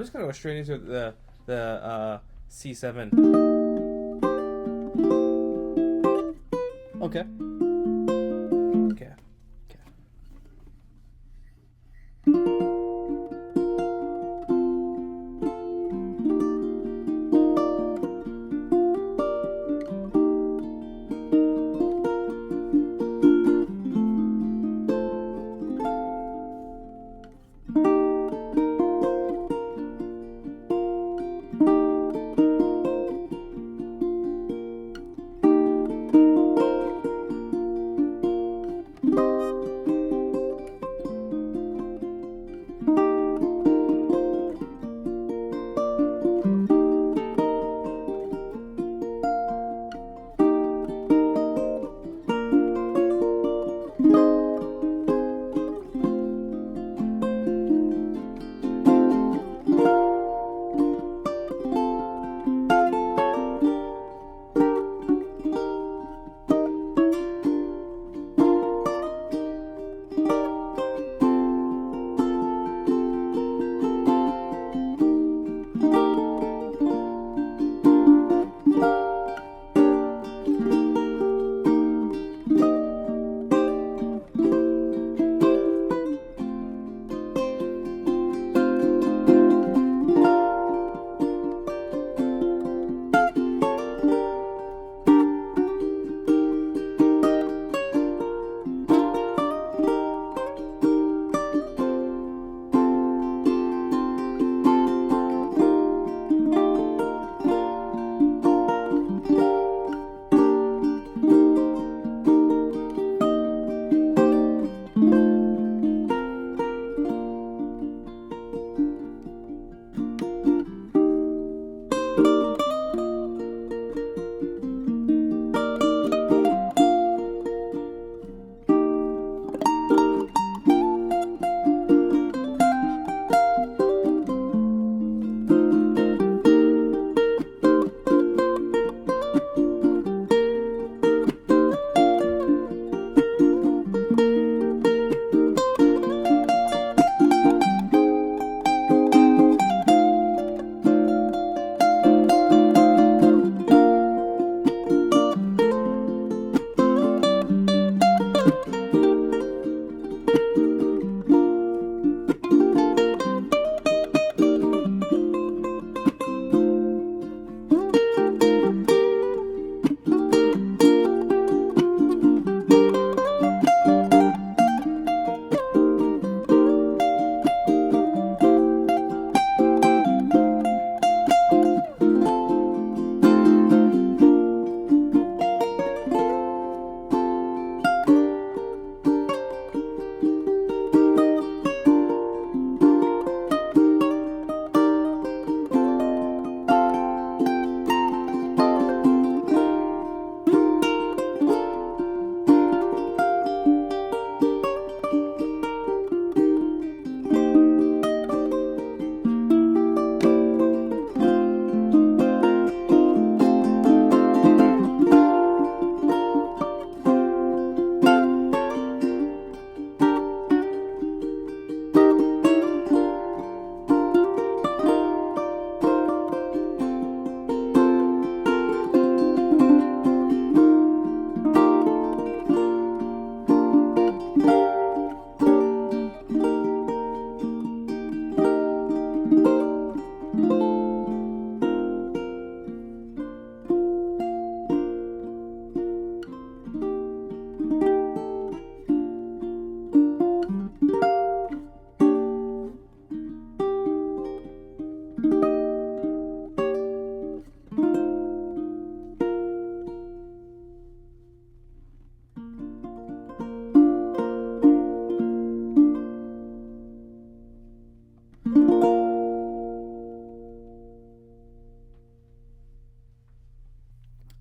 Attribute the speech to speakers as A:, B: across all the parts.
A: I'm just gonna go straight into the C7.
B: Okay.
A: Okay.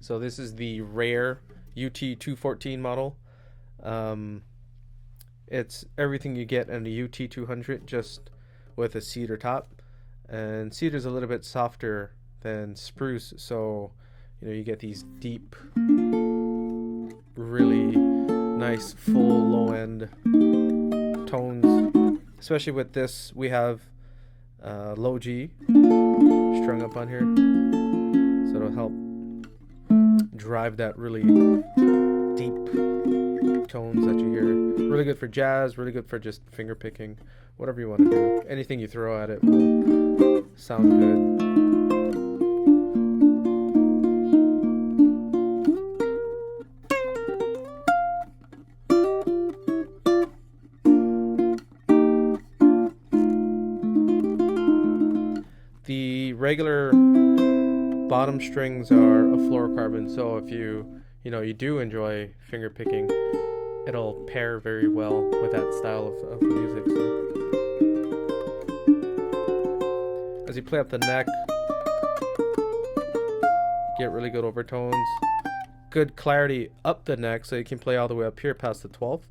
A: So this is the rare UT214 model. It's everything you get in a UT200, just with a cedar top. And cedar's a little bit softer than spruce, so you get these deep, really nice full low end tones. Especially with this, we have low G strung up on here, so it'll help drive that really deep tones that you hear. Really good for jazz, really good for just finger picking, whatever you want to do. Anything you throw at it will sound good. The regular bottom strings are a fluorocarbon, so if you do enjoy finger picking, it'll pair very well with that style of music. So as you play up the neck, get really good overtones, good clarity up the neck, so you can play all the way up here past the 12th.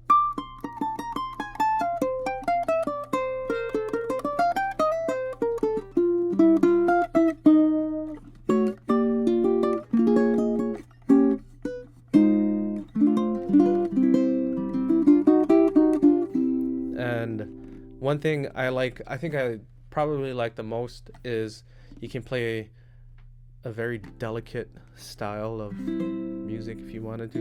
A: And one thing I think I probably like the most is you can play a very delicate style of music if you wanted to.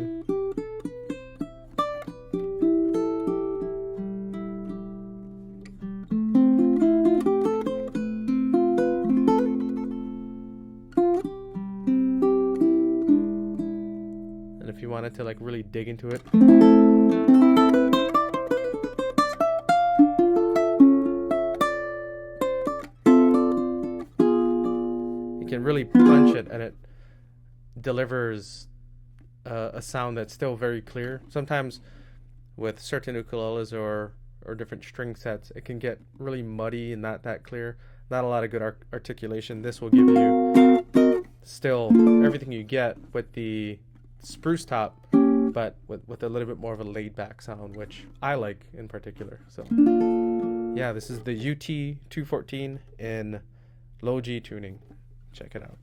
A: And if you wanted to like really dig into it, can really punch it, and it delivers a sound that's still very clear. Sometimes with certain ukuleles or different string sets, it can get really muddy and not that clear, not a lot of good articulation. This will give you still everything you get with the spruce top, but with a little bit more of a laid back sound, which I like in particular. So yeah, this is the UT214 in low G tuning. Check it out.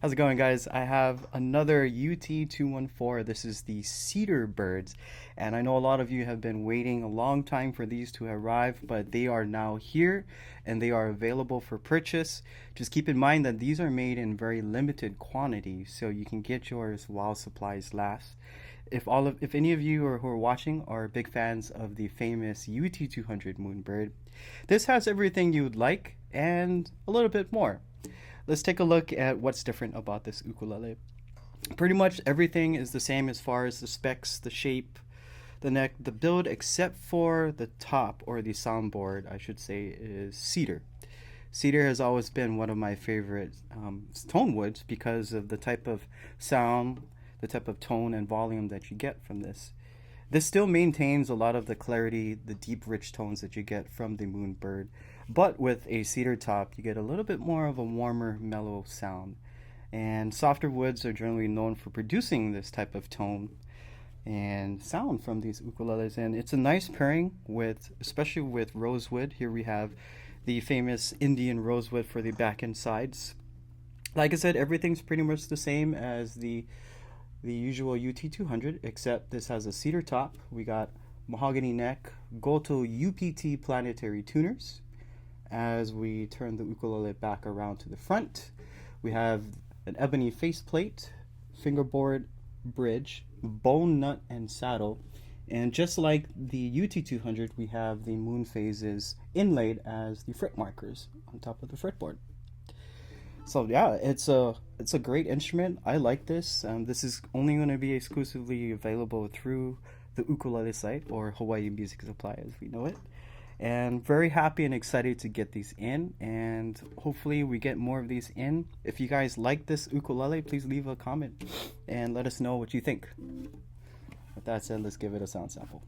B: How's it going, guys? I have another UT214. This is the Cedar Birds, and I know a lot of you have been waiting a long time for these to arrive, but they are now here and they are available for purchase. Just keep in mind that these are made in very limited quantities, so you can get yours while supplies last. If any of you who are watching are big fans of the famous UT200 Moonbird, this has everything you would like and a little bit more. Let's take a look at what's different about this ukulele. Pretty much everything is the same as far as the specs, the shape, the neck, the build, except for the top, or the soundboard, I should say, is cedar. Cedar has always been one of my favorite tone woods because of the type of sound, the type of tone and volume that you get from this. This still maintains a lot of the clarity, the deep, rich tones that you get from the Moonbird, but with a cedar top, you get a little bit more of a warmer, mellow sound. And softer woods are generally known for producing this type of tone and sound from these ukuleles, and it's a nice pairing with, especially with Rosewood. Here we have the famous Indian Rosewood for the back and sides. Like I said, everything's pretty much the same as the usual UT200, except this has a cedar top. We got mahogany neck, Goto UPT planetary tuners. As we turn the ukulele back around to the front, We have an ebony faceplate, fingerboard, bridge, bone nut, and saddle. And just like the UT200, we have the moon phases inlaid as the fret markers on top of the fretboard. So yeah, it's a great instrument. I like this. This is only going to be exclusively available through the ukulele site, or Hawaii Music Supply as we know it. And very happy and excited to get these in, and hopefully we get more of these in. If you guys like this ukulele, please leave a comment and let us know what you think. With that said, let's give it a sound sample.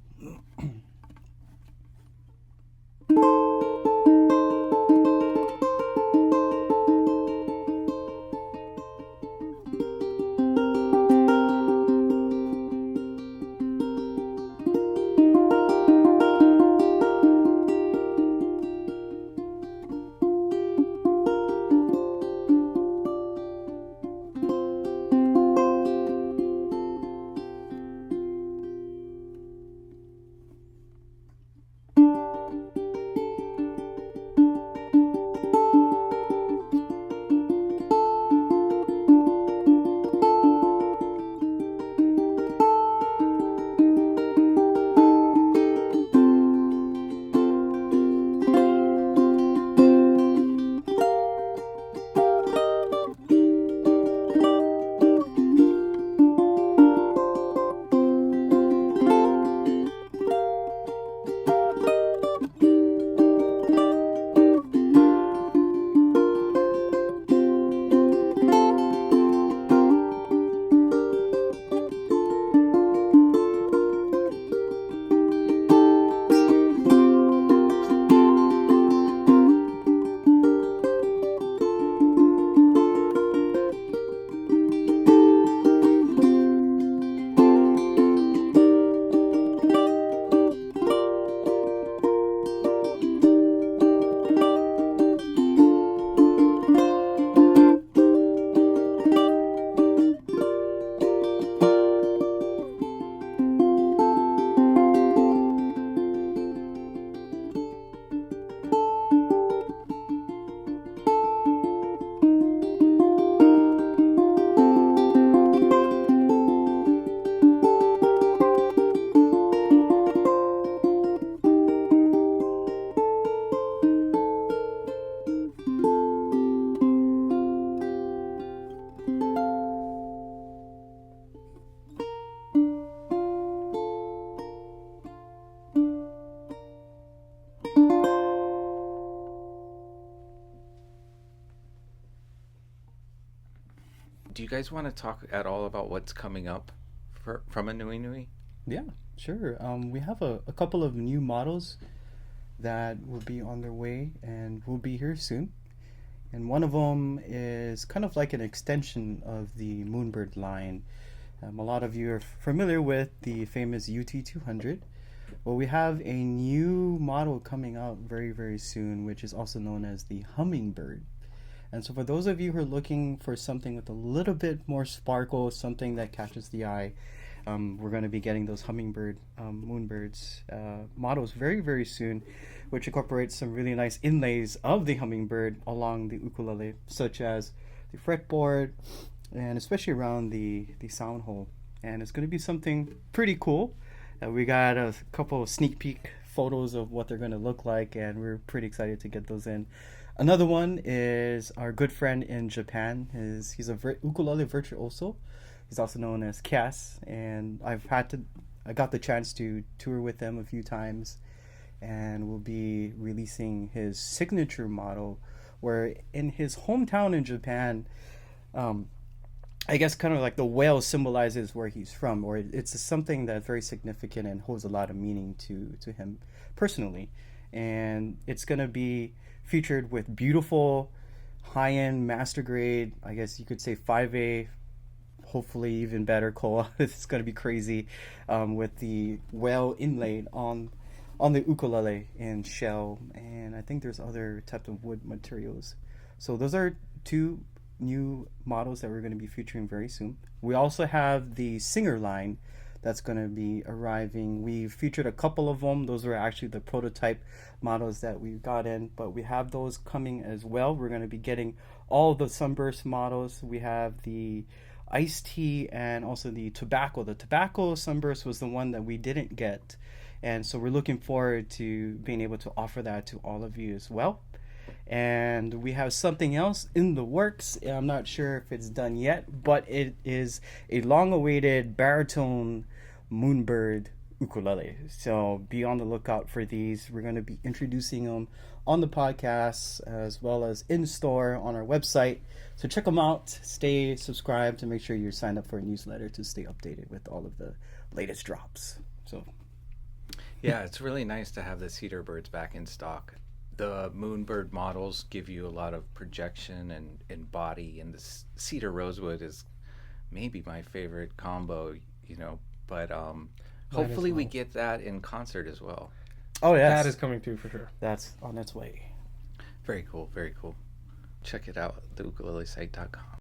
C: Do you guys want to talk at all about what's coming up from aNueNue?
B: Yeah, sure. We have a couple of new models that will be on their way and will be here soon. And one of them is kind of like an extension of the Moonbird line. A lot of you are familiar with the famous UT200. Well, we have a new model coming out very, very soon, which is also known as the Hummingbird. And so for those of you who are looking for something with a little bit more sparkle, something that catches the eye, we're going to be getting those Hummingbird Moonbirds models very, very soon, which incorporates some really nice inlays of the Hummingbird along the ukulele, such as the fretboard and especially around the sound hole. And it's going to be something pretty cool. We got a couple of sneak peek photos of what they're going to look like, and we're pretty excited to get those in. Another one is our good friend in Japan. He's a ukulele virtuoso. He's also known as Cass, and I got the chance to tour with him a few times, and we'll be releasing his signature model, where in his hometown in Japan, I guess kind of like the whale symbolizes where he's from, or it's something that's very significant and holds a lot of meaning to him personally. And it's going to be featured with beautiful high-end master grade, I guess you could say 5A, hopefully even better koa. It's going to be crazy, with the whale inlaid on the ukulele in shell, and I think there's other types of wood materials. So those are two new models that we're going to be featuring very soon. We also have the Singer line that's going to be arriving. We featured a couple of them. Those were actually the prototype models that we got in, but we have those coming as well. We're going to be getting all the Sunburst models. We have the iced tea and also the tobacco. The tobacco Sunburst was the one that we didn't get, and so we're looking forward to being able to offer that to all of you as well. And we have something else in the works. I'm not sure if it's done yet, but it is a long-awaited baritone moonbird ukulele. So be on the lookout for these. We're going to be introducing them on the podcast as well as in store on our website. So check them out. Stay subscribed to make sure you're signed up for a newsletter to stay updated with all of the latest drops. So
C: Yeah, it's really nice to have the Cedar Birds back in stock. The Moonbird models give you a lot of projection and body, and the Cedar Rosewood is maybe my favorite combo, but hopefully we get that in concert as well.
B: oh yes,
A: That is coming too for sure.
B: that's on its way.
C: Very cool, very cool. Check it out, theukulelesite.com.